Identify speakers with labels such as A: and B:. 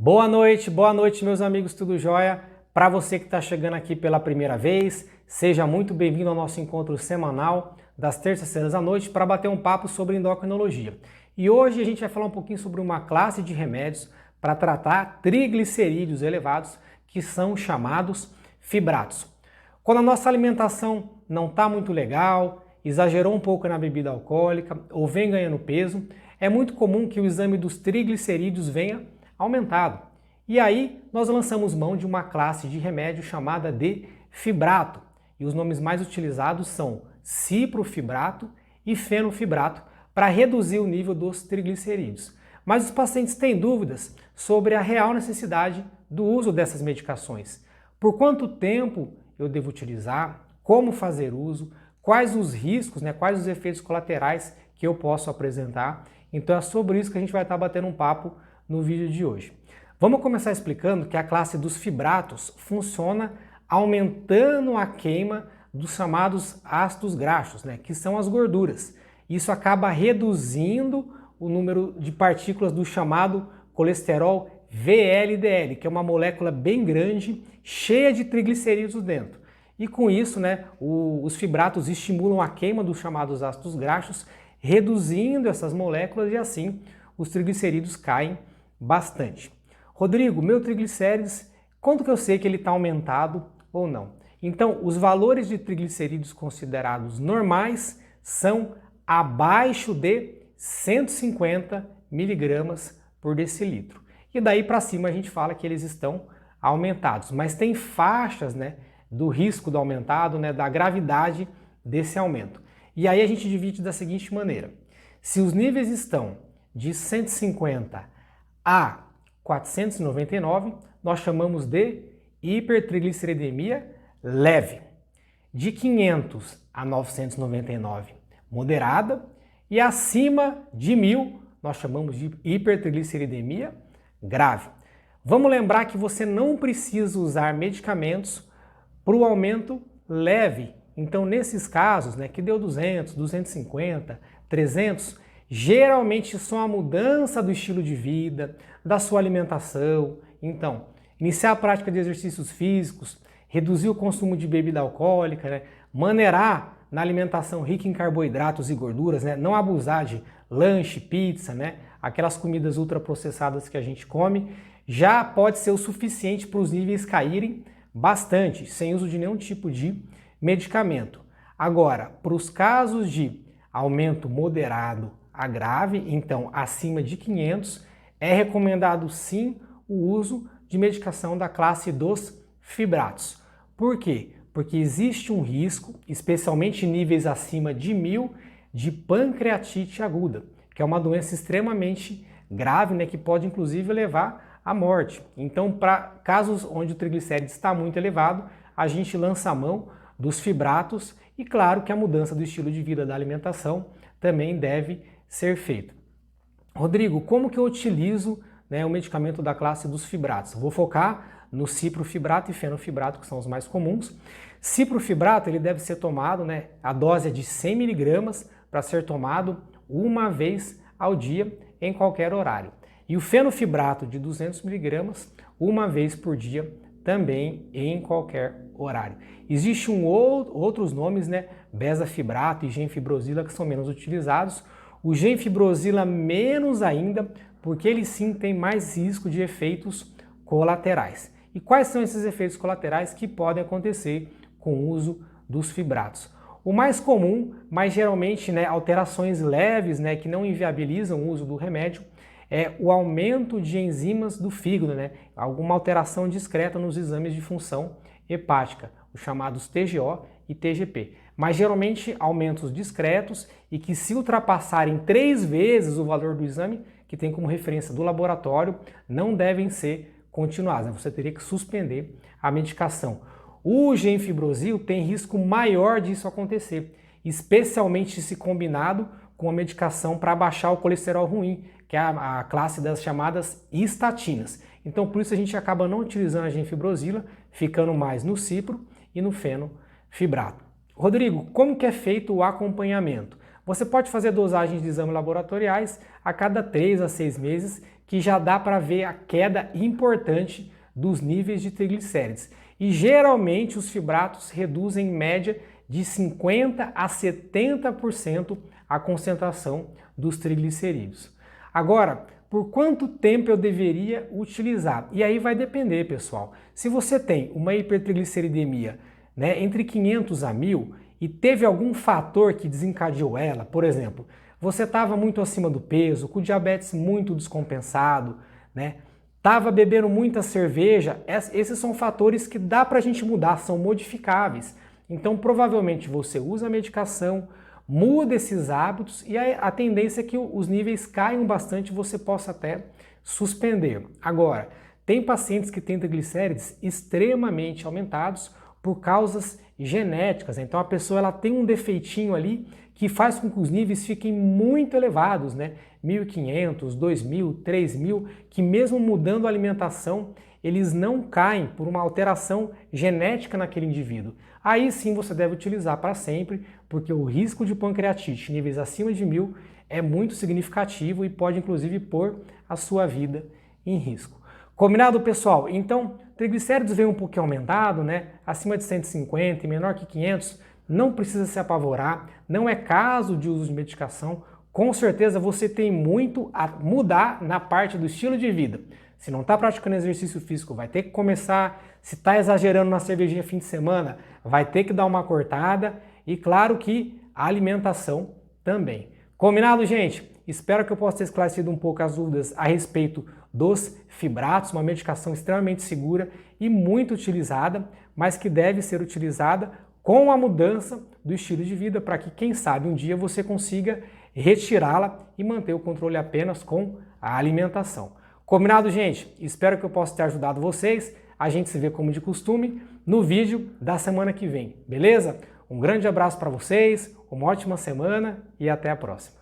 A: Boa noite, meus amigos, tudo jóia? Para você que está chegando aqui pela primeira vez, seja muito bem-vindo ao nosso encontro semanal das terças-feiras à noite para bater um papo sobre endocrinologia. E hoje a gente vai falar um pouquinho sobre uma classe de remédios para tratar triglicerídeos elevados, que são chamados fibratos. Quando a nossa alimentação não está muito legal, exagerou um pouco na bebida alcoólica ou vem ganhando peso, é muito comum que o exame dos triglicerídeos venha aumentado. E aí nós lançamos mão de uma classe de remédio chamada de fibrato. E os nomes mais utilizados são ciprofibrato e fenofibrato para reduzir o nível dos triglicerídeos. Mas os pacientes têm dúvidas sobre a real necessidade do uso dessas medicações. Por quanto tempo eu devo utilizar? Como fazer uso? Quais os riscos, quais os efeitos colaterais que eu posso apresentar? Então é sobre isso que a gente vai estar batendo um papo no vídeo de hoje. Vamos começar explicando que a classe dos fibratos funciona aumentando a queima dos chamados ácidos graxos, que são as gorduras. Isso acaba reduzindo o número de partículas do chamado colesterol VLDL, que é uma molécula bem grande, cheia de triglicerídeos dentro. E com isso, os fibratos estimulam a queima dos chamados ácidos graxos, reduzindo essas moléculas e assim os triglicerídeos caem bastante. Rodrigo, meu triglicérides, quanto que eu sei que ele está aumentado ou não? Então, os valores de triglicerídeos considerados normais são abaixo de 150 miligramas por decilitro. E daí para cima a gente fala que eles estão aumentados, mas tem faixas do risco do aumentado, da gravidade desse aumento. E aí a gente divide da seguinte maneira: se os níveis estão de 150 a 499, nós chamamos de hipertrigliceridemia leve. De 500 a 999, moderada. E acima de 1000, nós chamamos de hipertrigliceridemia grave. Vamos lembrar que você não precisa usar medicamentos para o aumento leve. Então, nesses casos, que deu 200, 250, 300, geralmente são a mudança do estilo de vida, da sua alimentação. Então, iniciar a prática de exercícios físicos, reduzir o consumo de bebida alcoólica, maneirar na alimentação rica em carboidratos e gorduras, não abusar de lanche, pizza, aquelas comidas ultraprocessadas que a gente come, já pode ser o suficiente para os níveis caírem bastante, sem uso de nenhum tipo de medicamento. Agora, para os casos de aumento moderado a grave, então acima de 500, é recomendado sim o uso de medicação da classe dos fibratos. Por quê? Porque existe um risco, especialmente em níveis acima de 1000, de pancreatite aguda, que é uma doença extremamente grave, que pode inclusive levar à morte. Então, para casos onde o triglicéride está muito elevado, a gente lança a mão dos fibratos e claro que a mudança do estilo de vida da alimentação também deve ser feita. Rodrigo, como que eu utilizo o medicamento da classe dos fibratos? Vou focar no ciprofibrato e fenofibrato, que são os mais comuns. Ciprofibrato ele deve ser tomado, a dose é de 100 miligramas para ser tomado uma vez ao dia em qualquer horário. E o fenofibrato de 200 miligramas uma vez por dia também em qualquer horário. Existem outros nomes, bezafibrato e gemfibrozila, que são menos utilizados. O gemfibrozila menos ainda, porque ele sim tem mais risco de efeitos colaterais. E quais são esses efeitos colaterais que podem acontecer com o uso dos fibratos? O mais comum, mas geralmente alterações leves, que não inviabilizam o uso do remédio, é o aumento de enzimas do fígado, alguma alteração discreta nos exames de função hepática, os chamados TGO e TGP. Mas geralmente aumentos discretos e que, se ultrapassarem 3 vezes o valor do exame, que tem como referência do laboratório, não devem ser continuados. Você teria que suspender a medicação. O gemfibrozil tem risco maior disso acontecer, especialmente se combinado com a medicação para baixar o colesterol ruim, que é a classe das chamadas estatinas. Então, por isso a gente acaba não utilizando a gemfibrozila, ficando mais no cipro e no fenofibrato. Rodrigo, como que é feito o acompanhamento? Você pode fazer dosagens de exames laboratoriais a cada 3 a 6 meses, que já dá para ver a queda importante dos níveis de triglicérides. E geralmente os fibratos reduzem em média de 50% a 70% a concentração dos triglicerídeos. Agora, por quanto tempo eu deveria utilizar? E aí vai depender, pessoal. Se você tem uma hipertrigliceridemia, entre 500 a 1000 e teve algum fator que desencadeou ela, por exemplo, você estava muito acima do peso, com diabetes muito descompensado, estava bebendo muita cerveja, esses são fatores que dá para a gente mudar, são modificáveis. Então, provavelmente você usa a medicação, muda esses hábitos e a tendência é que os níveis caiam bastante e você possa até suspender. Agora, tem pacientes que têm triglicérides extremamente aumentados por causas genéticas. Então a pessoa ela tem um defeitinho ali que faz com que os níveis fiquem muito elevados, 1.500, 2.000, 3.000, que mesmo mudando a alimentação, eles não caem por uma alteração genética naquele indivíduo. Aí sim você deve utilizar para sempre, porque o risco de pancreatite em níveis acima de 1000 é muito significativo e pode inclusive pôr a sua vida em risco. Combinado, pessoal? Então, triglicéridos vem um pouquinho aumentado, acima de 150 e menor que 500, não precisa se apavorar, não é caso de uso de medicação, com certeza você tem muito a mudar na parte do estilo de vida. Se não está praticando exercício físico, vai ter que começar. Se está exagerando na cervejinha fim de semana, vai ter que dar uma cortada. E claro que a alimentação também. Combinado, gente? Espero que eu possa ter esclarecido um pouco as dúvidas a respeito dos fibratos, uma medicação extremamente segura e muito utilizada, mas que deve ser utilizada com a mudança do estilo de vida para que, quem sabe, um dia você consiga retirá-la e manter o controle apenas com a alimentação. Combinado, gente? Espero que eu possa ter ajudado vocês. A gente se vê como de costume no vídeo da semana que vem, beleza? Um grande abraço para vocês, uma ótima semana e até a próxima.